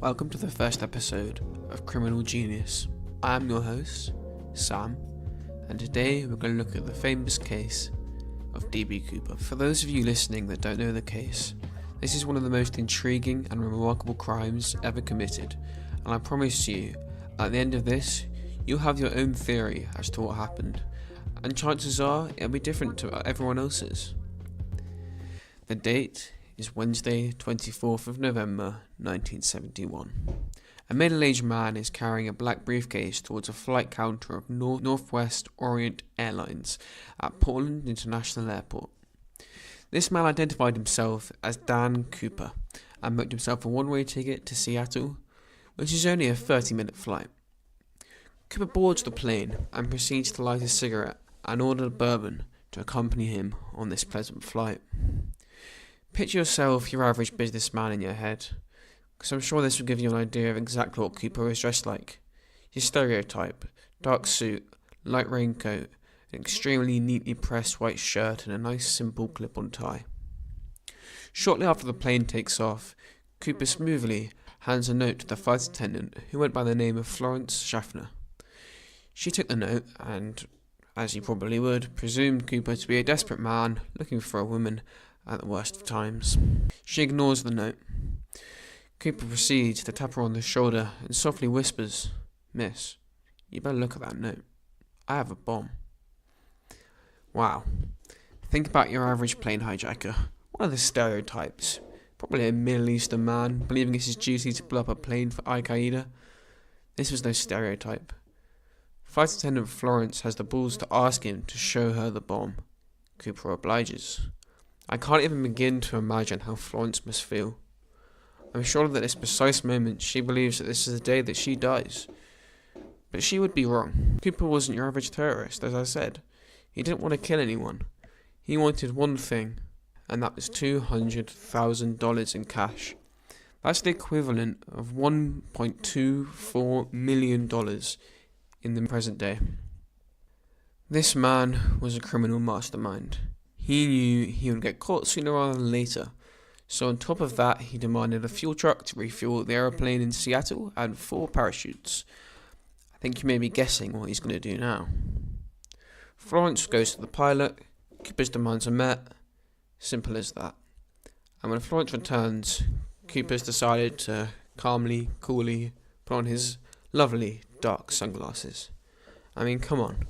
Welcome to the first episode of Criminal Genius. I am your host, Sam, and today we're going to look at the famous case of D.B. Cooper. For those of you listening that don't know the case, this is one of the most intriguing and remarkable crimes ever committed, and I promise you, at the end of this, you'll have your own theory as to what happened, and chances are it'll be different to everyone else's. The date is Wednesday, 24th of November, 1971. A middle-aged man is carrying a black briefcase towards a flight counter of Northwest Orient Airlines at Portland International Airport. This man identified himself as Dan Cooper and booked himself a one-way ticket to Seattle, which is only a 30-minute flight. Cooper boards the plane and proceeds to light a cigarette and order a bourbon to accompany him on this pleasant flight. Picture yourself your average businessman in your head, because I'm sure this will give you an idea of exactly what Cooper was dressed like. Your stereotype: dark suit, light raincoat, an extremely neatly pressed white shirt and a nice simple clip-on tie. Shortly after the plane takes off, Cooper smoothly hands a note to the flight attendant who went by the name of Florence Schaffner. She took the note and, as you probably would, presumed Cooper to be a desperate man looking for a woman at the worst of times. She ignores the note. Cooper proceeds to tap her on the shoulder and softly whispers, "Miss, you better look at that note. I have a bomb." Wow. Think about your average plane hijacker. One of the stereotypes. Probably a Middle Eastern man believing it's his duty to blow up a plane for Al-Qaeda. This was no stereotype. Flight attendant Florence has the balls to ask him to show her the bomb. Cooper obliges. I can't even begin to imagine how Florence must feel. I'm sure that at this precise moment she believes that this is the day that she dies. But she would be wrong. Cooper wasn't your average terrorist, as I said. He didn't want to kill anyone. He wanted one thing, and that was $200,000 in cash. That's the equivalent of $1.24 million in the present day. This man was a criminal mastermind. He knew he would get caught sooner rather than later, so on top of that he demanded a fuel truck to refuel the aeroplane in Seattle and 4 parachutes. I think you may be guessing what he's going to do now. Florence goes to the pilot, Cooper's demands are met, simple as that. And when Florence returns, Cooper's decided to calmly, coolly put on his lovely dark sunglasses. I mean, come on.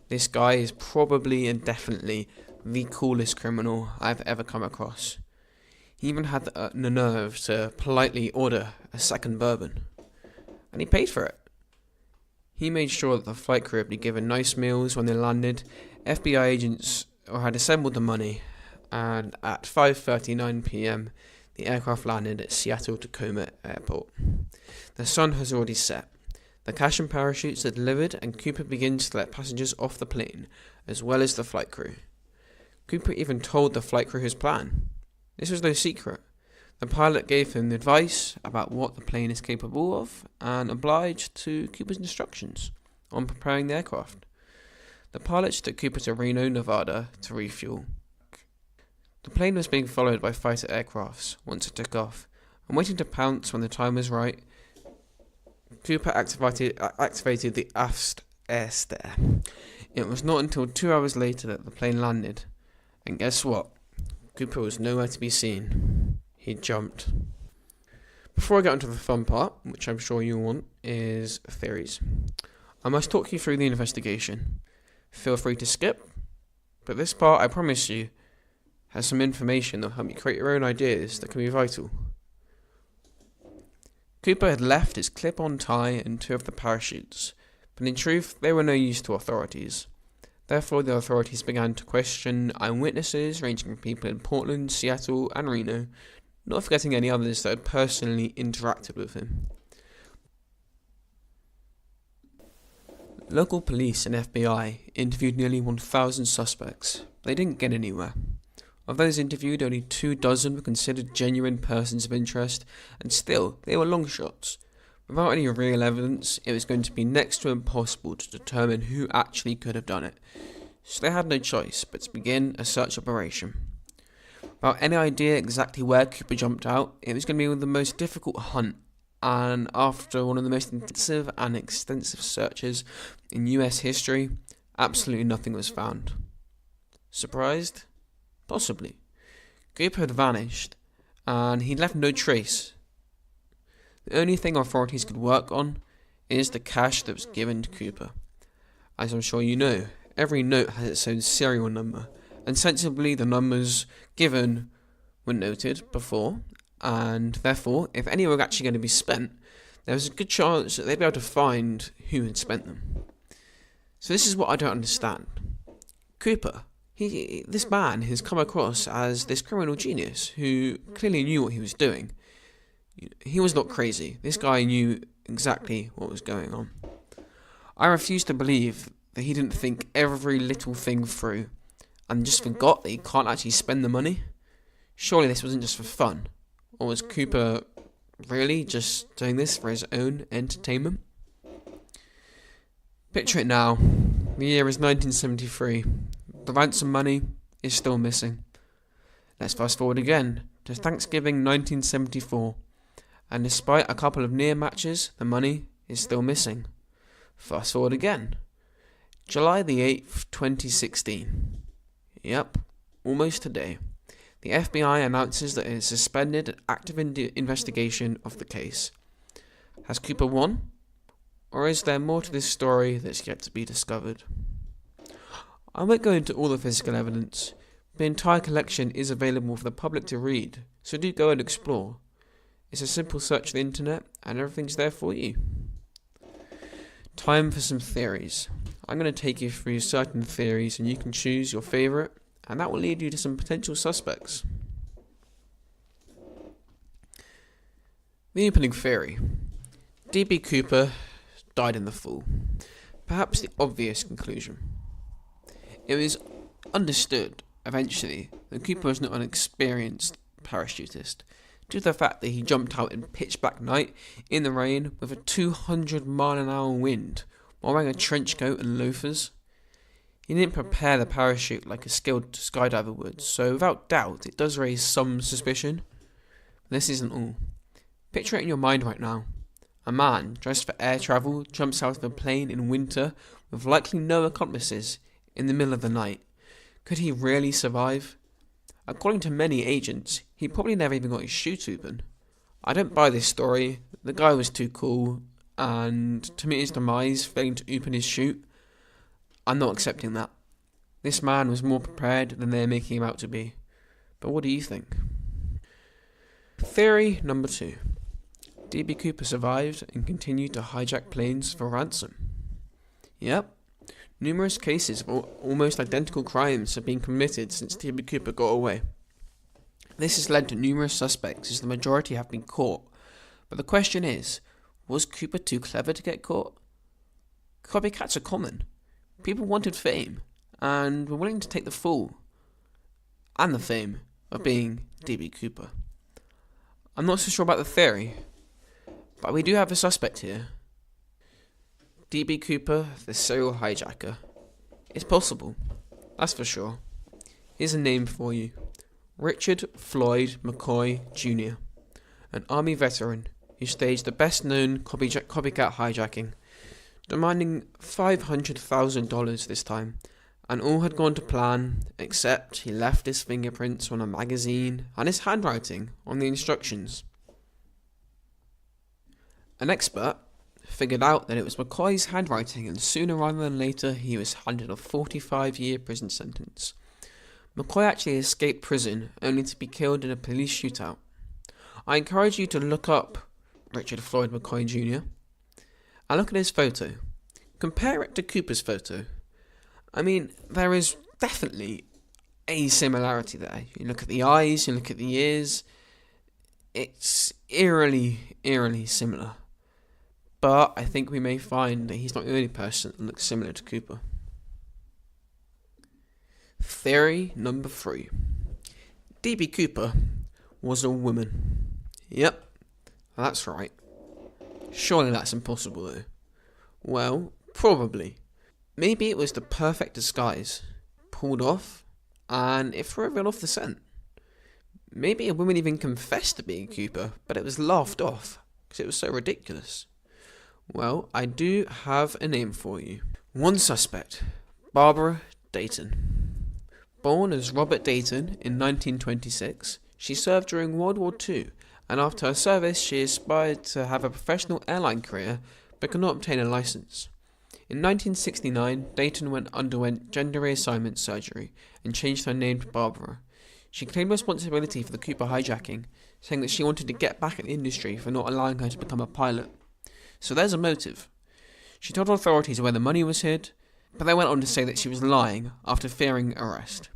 This guy is probably and definitely the coolest criminal I've ever come across. He even had the nerve to politely order a second bourbon. And he paid for it. He made sure that the flight crew would be given nice meals when they landed. FBI agents had assembled the money, and at 5:39 p.m. the aircraft landed at Seattle-Tacoma Airport. The sun has already set. The cash and parachutes are delivered, and Cooper begins to let passengers off the plane, as well as the flight crew. Cooper even told the flight crew his plan. This was no secret. The pilot gave him advice about what the plane is capable of and obliged to Cooper's instructions on preparing the aircraft. The pilots took Cooper to Reno, Nevada to refuel. The plane was being followed by fighter aircrafts once it took off, and waiting to pounce when the time was right, Cooper activated the aft air stare. It was not until 2 hours later that the plane landed. And guess what? Cooper was nowhere to be seen. He jumped. Before I get onto the fun part, which I'm sure you want, is theories. I must talk you through the investigation. Feel free to skip, but this part, I promise you, has some information that will help you create your own ideas that can be vital. Cooper had left his clip-on tie and 2 of the parachutes, but in truth, they were no use to authorities. Therefore, the authorities began to question eyewitnesses ranging from people in Portland, Seattle, and Reno, not forgetting any others that had personally interacted with him. Local police and FBI interviewed nearly 1,000 suspects, but they didn't get anywhere. Of those interviewed, only 24 were considered genuine persons of interest, and still, they were long shots. Without any real evidence, it was going to be next to impossible to determine who actually could have done it, so they had no choice but to begin a search operation. Without any idea exactly where Cooper jumped out, it was going to be the most difficult hunt and after one of the most intensive and extensive searches in US history, absolutely nothing was found. Surprised? Possibly. Cooper had vanished, and he'd left no trace. The only thing authorities could work on is the cash that was given to Cooper. As I'm sure you know, every note has its own serial number, and sensibly the numbers given were noted before, and therefore, if any were actually going to be spent, there was a good chance that they'd be able to find who had spent them. So this is what I don't understand. Cooper, this man has come across as this criminal genius who clearly knew what he was doing. He was not crazy. This guy knew exactly what was going on. I refuse to believe that he didn't think every little thing through and just forgot that he can't actually spend the money. Surely this wasn't just for fun. Or was Cooper really just doing this for his own entertainment? Picture it now. The year is 1973. The ransom money is still missing. Let's fast forward again to Thanksgiving 1974. And despite a couple of near matches, the money is still missing. Fast forward again. July the 8th, 2016. Yep, almost today. The FBI announces that it has suspended an active investigation of the case. Has Cooper won? Or is there more to this story that's yet to be discovered? I won't go into all the physical evidence. The entire collection is available for the public to read, so do go and explore. It's a simple search of the internet, and everything's there for you. Time for some theories. I'm going to take you through certain theories, and you can choose your favourite, and that will lead you to some potential suspects. The opening theory. D.B. Cooper died in the fall. Perhaps the obvious conclusion. It was understood, eventually, that Cooper was not an experienced parachutist, due to the fact that he jumped out in pitch black night, in the rain, with a 200-mile-an-hour wind, while wearing a trench coat and loafers. He didn't prepare the parachute like a skilled skydiver would, so without doubt it does raise some suspicion. But this isn't all. Picture it in your mind right now. A man, dressed for air travel, jumps out of a plane in winter, with likely no accomplices, in the middle of the night. Could he really survive? According to many agents, he probably never even got his chute open. I don't buy this story. The guy was too cool, and to meet his demise, failing to open his chute, I'm not accepting that. This man was more prepared than they're making him out to be. But what do you think? Theory number 2. D.B. Cooper survived and continued to hijack planes for ransom. Yep. Numerous cases of almost identical crimes have been committed since D.B. Cooper got away. This has led to numerous suspects, as the majority have been caught. But the question is, was Cooper too clever to get caught? Copycats are common. People wanted fame, and were willing to take the fall and the fame of being D.B. Cooper. I'm not so sure about the theory, but we do have a suspect here. D.B. Cooper, the serial hijacker. It's possible, that's for sure. Here's a name for you. Richard Floyd McCoy Jr., an Army veteran who staged the best-known copycat hijacking, demanding $500,000 this time, and all had gone to plan, except he left his fingerprints on a magazine and his handwriting on the instructions. An expert figured out that it was McCoy's handwriting, and sooner rather than later he was handed a 45-year prison sentence. McCoy actually escaped prison only to be killed in a police shootout. I encourage you to look up Richard Floyd McCoy Jr. and look at his photo. Compare it to Cooper's photo. I mean, there is definitely a similarity there. You look at the eyes, you look at the ears. It's eerily similar. But I think we may find that he's not the only person that looks similar to Cooper. Theory number 3. D.B. Cooper was a woman. Yep, that's right. Surely that's impossible though. Well, probably. Maybe it was the perfect disguise, pulled off, and it threw everyone off the scent. Maybe a woman even confessed to being Cooper, but it was laughed off, because it was so ridiculous. Well, I do have a name for you. One suspect, Barbara Dayton. Born as Robert Dayton in 1926, she served during World War II, and after her service she aspired to have a professional airline career but could not obtain a license. In 1969, Dayton underwent gender reassignment surgery and changed her name to Barbara. She claimed responsibility for the Cooper hijacking, saying that she wanted to get back at the industry for not allowing her to become a pilot. So there's a motive. She told authorities where the money was hid, but they went on to say that she was lying after fearing arrest.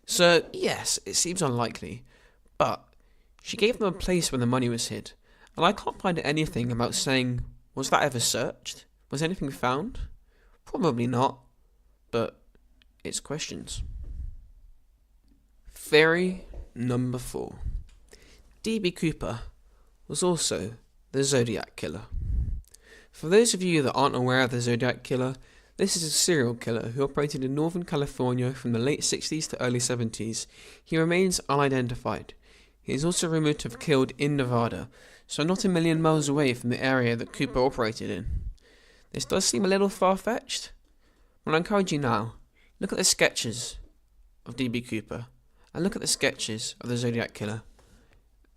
So, yes, it seems unlikely, but she gave them a place where the money was hid, and I can't find anything about saying, was that ever searched? Was anything found? Probably not, but it's questions. Theory number 4. D.B. Cooper was also the Zodiac Killer. For those of you that aren't aware of the Zodiac Killer, this is a serial killer who operated in Northern California from the late 60s to early 70s. He remains unidentified. He is also rumored to have killed in Nevada, so not a million miles away from the area that Cooper operated in. This does seem a little far-fetched, but I encourage you now, look at the sketches of D.B. Cooper, and look at the sketches of the Zodiac Killer.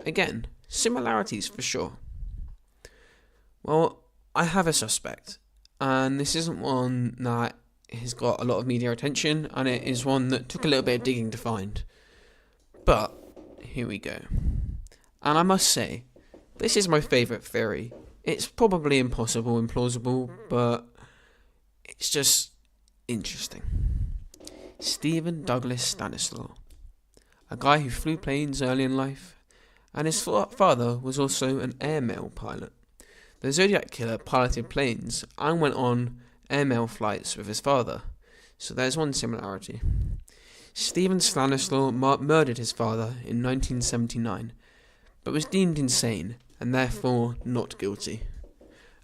Again, similarities for sure. Well, I have a suspect, and this isn't one that has got a lot of media attention, and it is one that took a little bit of digging to find. But, here we go. And I must say, this is my favourite theory. It's probably impossible and plausible, but it's just interesting. Stephen Douglas Stanislaw, a guy who flew planes early in life, and his father was also an airmail pilot. The Zodiac Killer piloted planes and went on airmail flights with his father, so there's one similarity. Stephen Stanislaw murdered his father in 1979, but was deemed insane and therefore not guilty.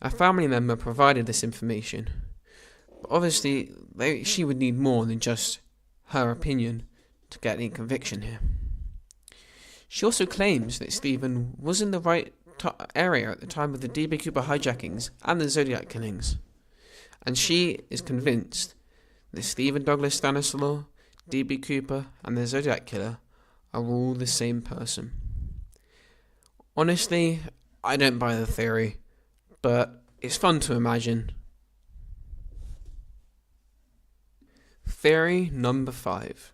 A family member provided this information, but obviously she would need more than just her opinion to get any conviction here. She also claims that Stephen was in the right area at the time of the D.B. Cooper hijackings and the Zodiac killings, and she is convinced that Stephen Douglas Stanislaw, D.B. Cooper, and the Zodiac Killer are all the same person. Honestly, I don't buy the theory, but it's fun to imagine. Theory number 5.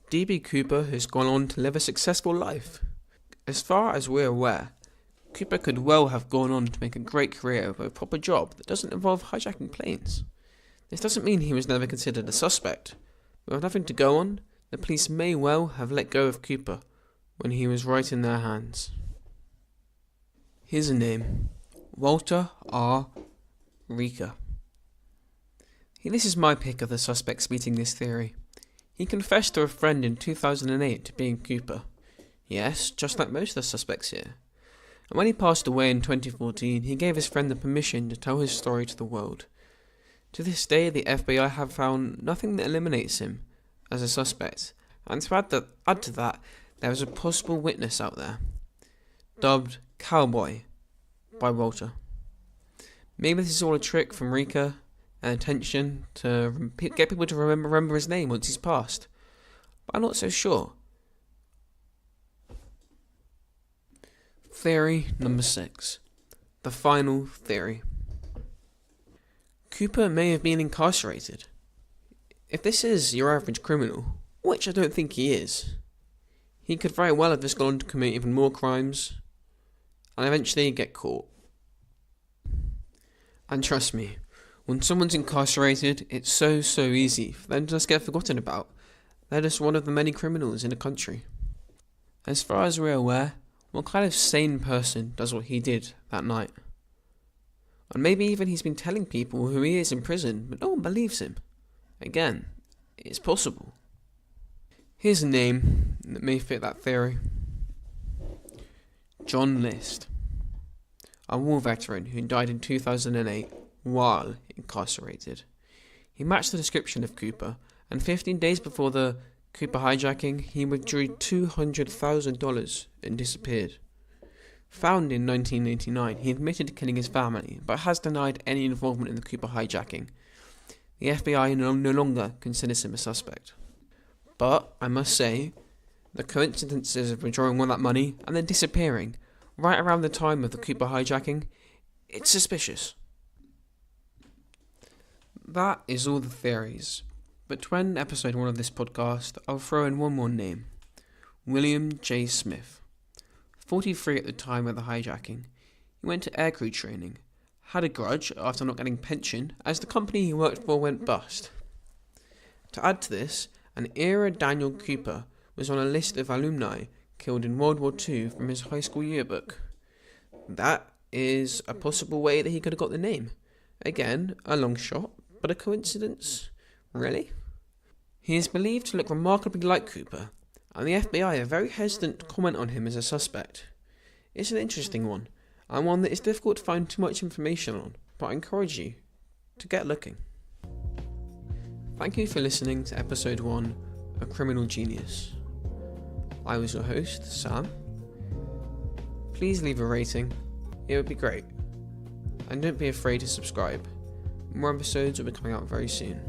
D.B. Cooper has gone on to live a successful life. As far as we're aware, Cooper could well have gone on to make a great career with a proper job that doesn't involve hijacking planes. This doesn't mean he was never considered a suspect, but with nothing to go on, the police may well have let go of Cooper when he was right in their hands. Here's a name: Walter R. Reeker. This is my pick of the suspects meeting this theory. He confessed to a friend in 2008 to being Cooper. Yes, just like most of the suspects here. And when he passed away in 2014, he gave his friend the permission to tell his story to the world. To this day, the FBI have found nothing that eliminates him as a suspect, and to add to that, there is a possible witness out there, dubbed Cowboy by Walter. Maybe this is all a trick from Rika, an intention to get people to remember his name once he's passed, but I'm not so sure. Theory number 6. The final theory. Cooper may have been incarcerated. If this is your average criminal, which I don't think he is, he could very well have just gone on to commit even more crimes and eventually get caught. And trust me, when someone's incarcerated, it's so easy for them to just get forgotten about. They're just one of the many criminals in the country. As far as we're aware, what kind of sane person does what he did that night? And maybe even he's been telling people who he is in prison, but no one believes him. Again, it's possible. Here's a name that may fit that theory. John List, a war veteran who died in 2008 while incarcerated. He matched the description of Cooper, and 15 days before the Cooper hijacking, he withdrew $200,000 and disappeared. Found in 1989, he admitted to killing his family, but has denied any involvement in the Cooper hijacking. The FBI no longer considers him a suspect. But, I must say, the coincidences of withdrawing all that money and then disappearing, right around the time of the Cooper hijacking, it's suspicious. That is all the theories, but to end episode 1 of this podcast, I'll throw in one more name. William J. Smith. 43 at the time of the hijacking. He went to aircrew training, had a grudge after not getting pension as the company he worked for went bust. To add to this, an era Daniel Cooper was on a list of alumni killed in World War II from his high school yearbook. That is a possible way that he could have got the name. Again, a long shot, but a coincidence? Really? He is believed to look remarkably like Cooper, and the FBI are very hesitant to comment on him as a suspect. It's an interesting one, and one that is difficult to find too much information on, but I encourage you to get looking. Thank you for listening to episode 1 of Criminal Genius. I was your host, Sam. Please leave a rating, it would be great. And don't be afraid to subscribe. More episodes will be coming out very soon.